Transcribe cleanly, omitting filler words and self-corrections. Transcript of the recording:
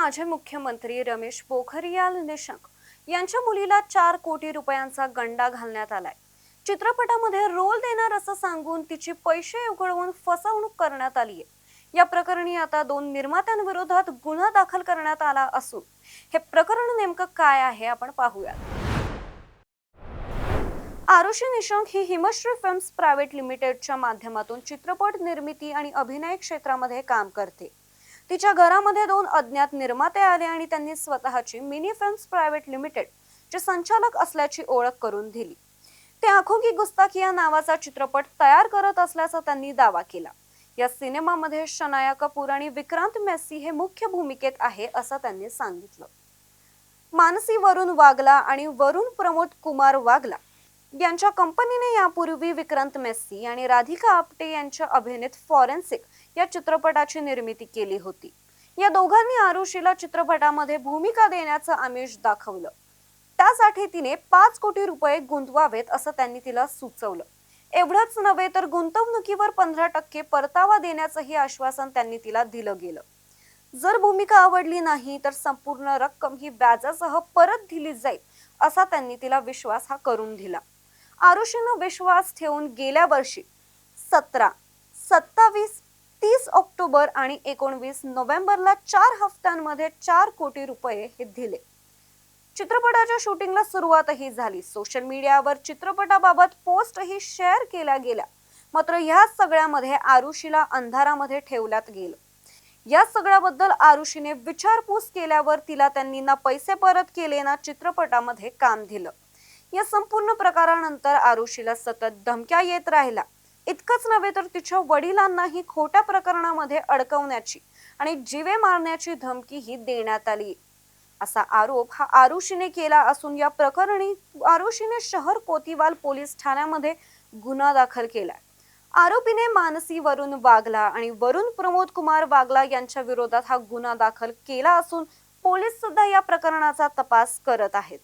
माजी मुख्यमंत्री रमेश पोखरियाल निशंक यांच्या मुलीला 4 कोटी रुपयांचा गंडा घालण्यात आलाय। चित्रपटामध्ये रोल देणार असं सांगून तिची पैसे उकळवून फसवणूक करण्यात आली आहे। या प्रकरणी आता 2 निर्मात्यांविरोधात गुन्हा दाखल करण्यात आला असून हे प्रकरण नेमकं काय आहे आपण पाहूयात। आरुषी निशंक ही हिमश्री फिल्म्स प्रायव्हेट लिमिटेडच्या माध्यमातून चित्रपट निर्मिती आणि अभिनय क्षेत्रामध्ये काम करते। तिच्या घरामध्ये 2 अज्ञात निर्माते आले आणि त्यांनी स्वतःची मिनी फिल्म्स प्रायव्हेट लिमिटेड चे संचालक असल्याची ओळख करून दिली। ते आंखों की गुस्ताखी या नावाचा चित्रपट तयार करत असल्याचा त्यांनी दावा केला। या सिनेमामध्ये शनाया कपूर आणि विक्रांत मेसी हे मुख्य भूमिकेत आहे असं त्यांनी सांगितलं। मानसी वरुण वागला आणि वरुण प्रमोद कुमार वागला यांच्या कंपनीने यापूर्वी विक्रांत मेसी आणि राधिका आपटे यांच्या अभिनीत फॉरेन्सिक या चित्रपटाची निर्मिती केली होती। या दोघांनी आरुषीला चित्रपटामध्ये भूमिका देण्याचं आमिष दाखवलं। त्यासाठी तिने 5 कोटी रुपये गुंतवावेत असं त्यांनी तिला सुचवलं। एवढंच नव्हे तर गुंतवणुकीवर 15% परतावा देण्याचंही आश्वासन त्यांनी तिला दिलं गेलं। जर भूमिका आवडली नाही तर संपूर्ण रक्कम ही व्याजासह परत दिली जाईल असा त्यांनी तिला विश्वास हा करून दिला। आरुषीनं विश्वास ठेवून गेल्या वर्षी 17, 27, 30 ऑक्टोबर आणि 19 नोव्हेंबरला 4 हफ्त्यांमध्ये 4 कोटी रुपये हे दिले। चित्रपटाच्या शूटिंगला सुरुवातही झाली। सोशल मीडियावर चित्रपटाबाबत पोस्टही शेअर केल्या गेल्या। मात्र या सगळ्यामध्ये आरुषीला अंधारामध्ये ठेवण्यात गेलं। या सगळ्याबद्दल आरुषीने विचारपूस केल्यावर तिला त्यांनी ना पैसे परत केले ना चित्रपटामध्ये काम दिलं। या संपूर्ण प्रकारानंतर आरुषीला सतत धमक्या येत राहिला। इतकंच नव्हे तर तिच्या वडिलांनाही खोट्या प्रकरणामध्ये अडकवण्याची आणि जीवे मारण्याची धमकीही देण्यात आली असा आरोप हा आरुषीने केला असून या प्रकरणी आरुषीने शहर कोतीवाल पोलीस ठाण्यामध्ये गुन्हा दाखल केलाय। आरोपीने मानसी वरुण वागला आणि वरुण प्रमोद कुमार वागला यांच्या विरोधात हा गुन्हा दाखल केला असून पोलीस सुद्धा या प्रकरणाचा तपास करत आहेत।